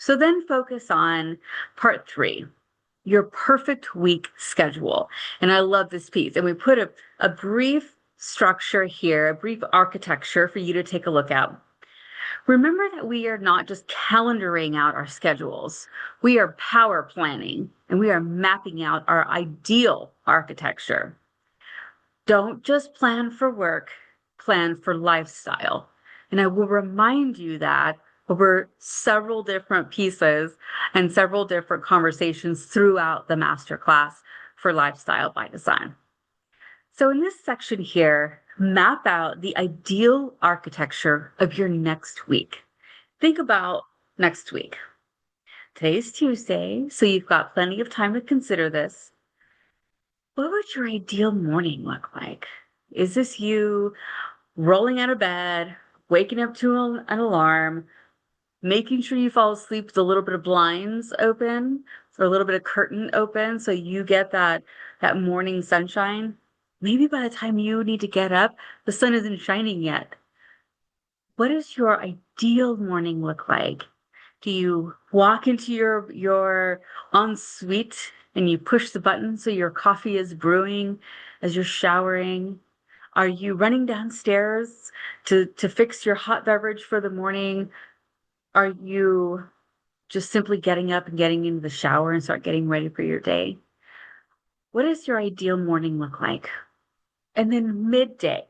So then focus on part 3, your perfect week schedule. And I love this piece. And we put a brief structure here, a brief architecture for you to take a look at. Remember that we are not just calendaring out our schedules. We are power planning and we are mapping out our ideal architecture. Don't just plan for work, plan for lifestyle. And I will remind you that over several different pieces and several different conversations throughout the masterclass for Lifestyle by Design. So in this section here, map out the ideal architecture of your next week. Think about next week. Today's Tuesday, so you've got plenty of time to consider this. What would your ideal morning look like? Is this you rolling out of bed, waking up to an alarm, making sure you fall asleep with a little bit of blinds open or a little bit of curtain open so you get that morning sunshine? Maybe by the time you need to get up, the sun isn't shining yet. What does your ideal morning look like? Do you walk into your ensuite and you push the button so your coffee is brewing as you're showering? Are you running downstairs to fix your hot beverage for the morning? Are you just simply getting up and getting into the shower and start getting ready for your day? What does your ideal morning look like? And then midday.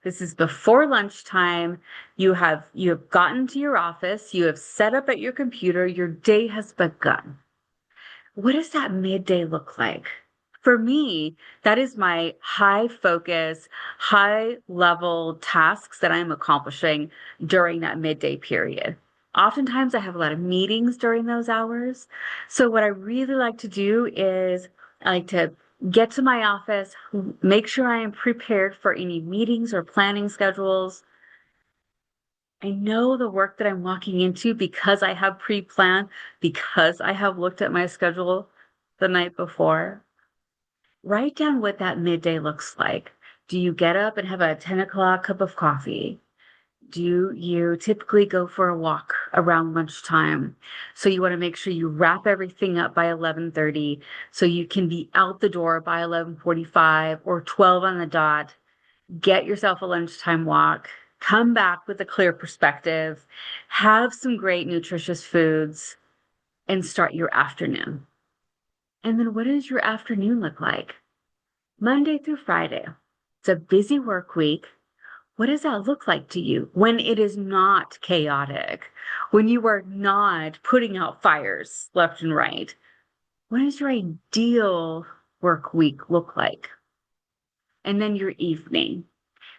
This is before lunchtime. You have gotten to your office, you have set up at your computer, your day has begun. What does that midday look like? For me, that is my high focus, high level tasks that I'm accomplishing during that midday period. Oftentimes I have a lot of meetings during those hours. So what I really like to do is I like to get to my office, make sure I am prepared for any meetings or planning schedules. I know the work that I'm walking into because I have pre-planned, because I have looked at my schedule the night before. Write down what that midday looks like. Do you get up and have a 10 o'clock cup of coffee? Do you typically go for a walk around lunchtime? So you want to make sure you wrap everything up by 11:30 so you can be out the door by 11:45 or 12 on the dot. Get yourself a lunchtime walk, come back with a clear perspective, have some great nutritious foods, and start your afternoon. And then what does your afternoon look like? Monday through Friday. It's a busy work week. What does that look like to you when it is not chaotic, when you are not putting out fires left and right? What does your ideal work week look like? And then your evening.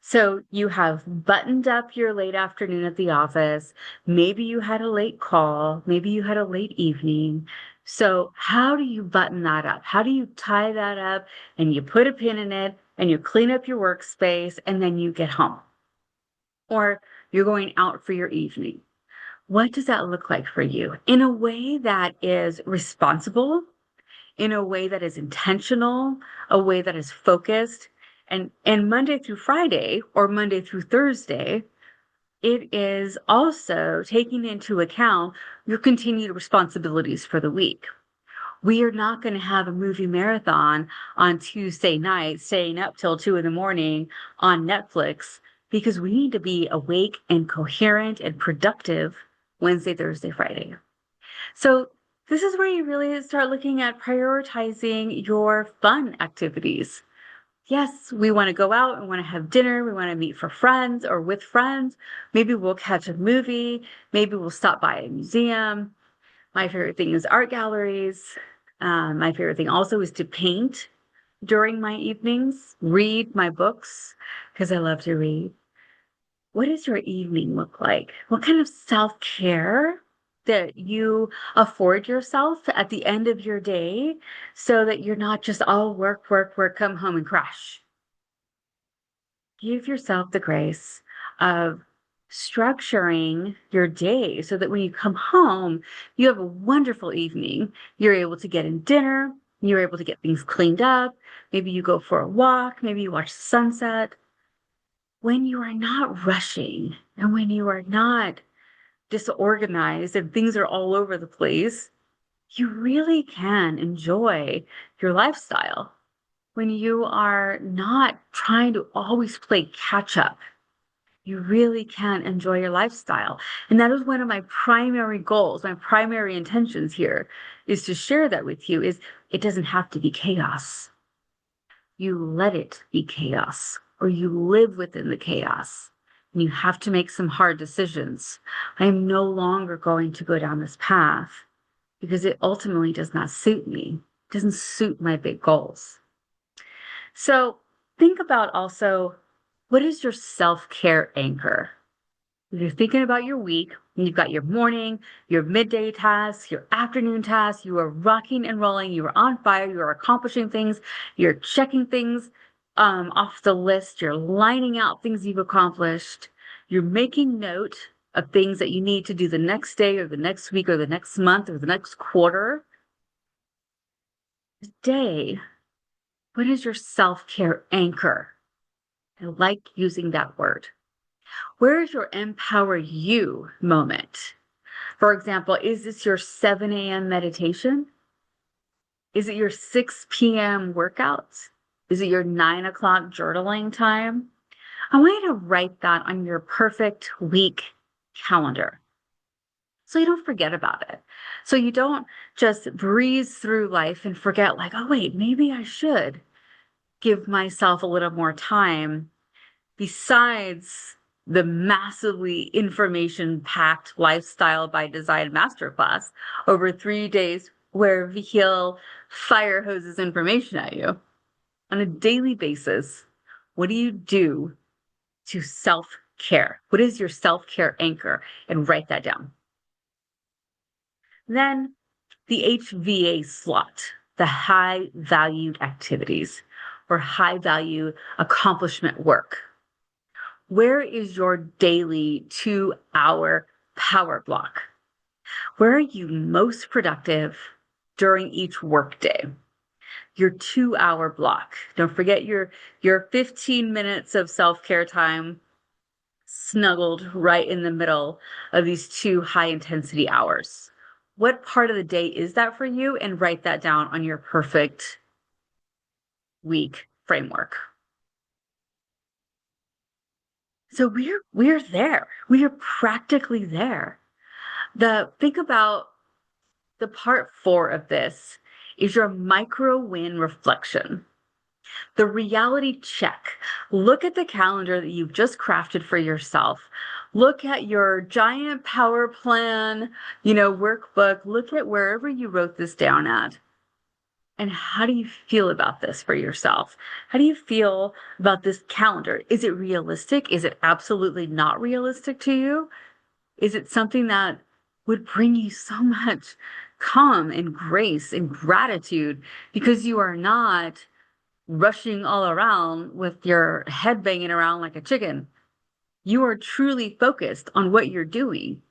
So you have buttoned up your late afternoon at the office. Maybe you had a late call. Maybe you had a late evening. So how do you button that up? How do you tie that up and you put a pin in it and you clean up your workspace and then you get home? Or you're going out for your evening. What does that look like for you? In a way that is responsible, in a way that is intentional, a way that is focused. And Monday through Friday or Monday through Thursday, it is also taking into account your continued responsibilities for the week. We are not going to have a movie marathon on Tuesday night, staying up till 2 in the morning on Netflix, because we need to be awake and coherent and productive Wednesday, Thursday, Friday. So this is where you really start looking at prioritizing your fun activities. Yes, we want to go out and want to have dinner. We want to meet for friends or with friends. Maybe we'll catch a movie. Maybe we'll stop by a museum. My favorite thing is art galleries. My favorite thing also is to paint during my evenings, read my books because I love to read. What does your evening look like? What kind of self-care that you afford yourself at the end of your day so that you're not just all work, work, work, come home and crash? Give yourself the grace of structuring your day so that when you come home, you have a wonderful evening. You're able to get in dinner. You're able to get things cleaned up. Maybe you go for a walk. Maybe you watch the sunset. When you are not rushing and when you are not disorganized and things are all over the place, you really can enjoy your lifestyle when you are not trying to always play catch up. You really can enjoy your lifestyle. And that is one of my primary goals, my primary intentions here is to share that with you is it doesn't have to be chaos. You let it be chaos, or you live within the chaos. And you have to make some hard decisions. I am no longer going to go down this path because it ultimately does not suit me. It doesn't suit my big goals. So think about also, what is your self-care anchor? If you're thinking about your week, and you've got your morning, your midday tasks, your afternoon tasks, you are rocking and rolling, you are on fire, you are accomplishing things, you're checking things off the list, you're lining out things you've accomplished, you're making note of things that you need to do the next day or the next week or the next month or the next quarter. Today, what is your self-care anchor? I like using that word. Where is your EmpowerU moment? For example, is this your 7 a.m. meditation? Is it your 6 p.m. workouts? Is it your 9 o'clock journaling time? I want you to write that on your perfect week calendar so you don't forget about it. So you don't just breeze through life and forget, like, oh, wait, maybe I should give myself a little more time besides the massively information-packed Lifestyle by Design Masterclass over 3 days where Vihil fire hoses information at you on a daily basis. What do you do to self-care? What is your self-care anchor? And write that down. Then the HVA slot, the high-valued activities or high-value accomplishment work. Where is your daily 2-hour power block? Where are you most productive during each workday? Your 2-hour block. Don't forget your 15 minutes of self-care time snuggled right in the middle of these 2 high-intensity hours. What part of the day is that for you? And write that down on your perfect week framework. So we're there. We are practically there. Think about the part 4 of this is your micro win reflection. The reality check. Look at the calendar that you've just crafted for yourself. Look at your giant power plan, workbook. Look at wherever you wrote this down at. And how do you feel about this for yourself? How do you feel about this calendar? Is it realistic? Is it absolutely not realistic to you? Is it something that would bring you so much calm and grace and gratitude because you are not rushing all around with your head banging around like a chicken? You are truly focused on what you're doing.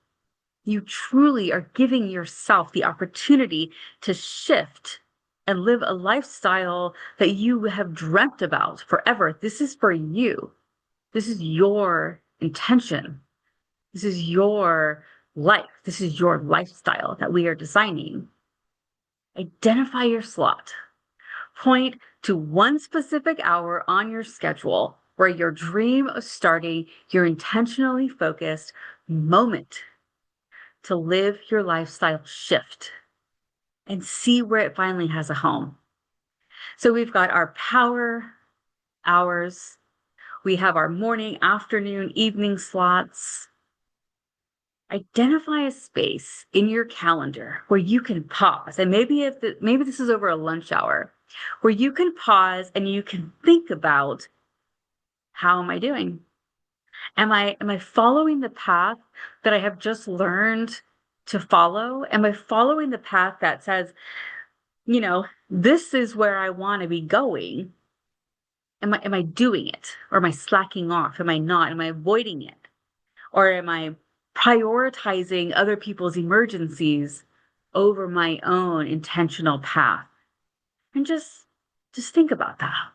You truly are giving yourself the opportunity to shift and live a lifestyle that you have dreamt about forever. This is for you. This is your intention. This is your life. This is your lifestyle that we are designing. Identify your slot. Point to one specific hour on your schedule where your dream of starting your intentionally focused moment to live your lifestyle shift and see where it finally has a home. So we've got our power hours. We have our morning, afternoon, evening slots. Identify a space in your calendar where you can pause. And maybe this is over a lunch hour, where you can pause and you can think about, how am I doing? Am I following the path that I have just learned to follow? Am I following the path that says, this is where I want to be going? Am I doing it? Or am I slacking off? Am I not? Am I avoiding it? Or am I prioritizing other people's emergencies over my own intentional path? And just think about that.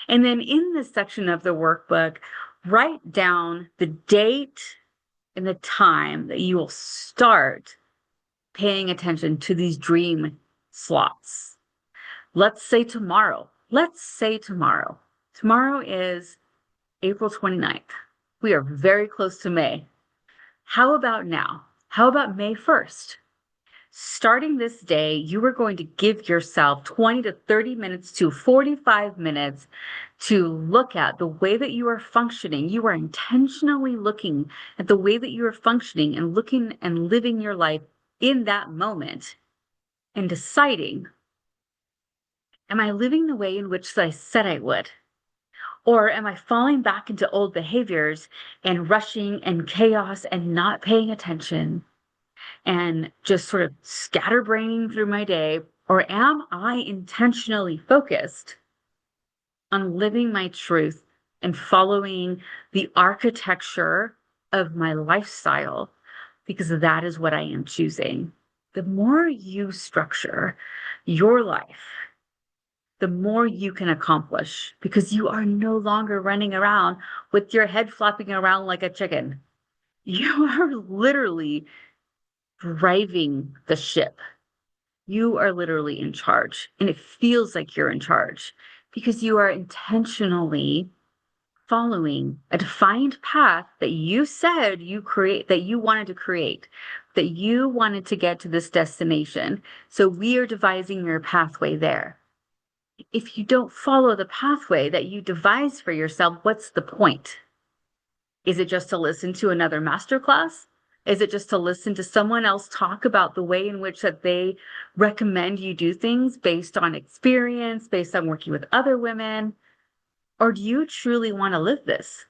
And then in this section of the workbook, write down the date in the time that you will start paying attention to these dream slots. Let's say tomorrow. Tomorrow is April 29th. We are very close to May. How about now? How about May 1st? Starting this day, you are going to give yourself 20 to 30 minutes to 45 minutes to look at the way that you are functioning. You are intentionally looking at the way that you are functioning and looking and living your life in that moment and deciding, am I living the way in which I said I would? Or am I falling back into old behaviors and rushing and chaos and not paying attention and just sort of scatterbraining through my day? Or am I intentionally focused on living my truth and following the architecture of my lifestyle? Because that is what I am choosing. The more you structure your life, the more you can accomplish, because you are no longer running around with your head flopping around like a chicken. You are literally driving the ship. You are literally in charge, and it feels like you're in charge because you are intentionally following a defined path that you said that you wanted to create, that you wanted to get to this destination. So we are devising your pathway there. If you don't follow the pathway that you devise for yourself, what's the point? Is it just to listen to another masterclass? Is it just to listen to someone else talk about the way in which that they recommend you do things based on experience, based on working with other women? Or do you truly want to live this?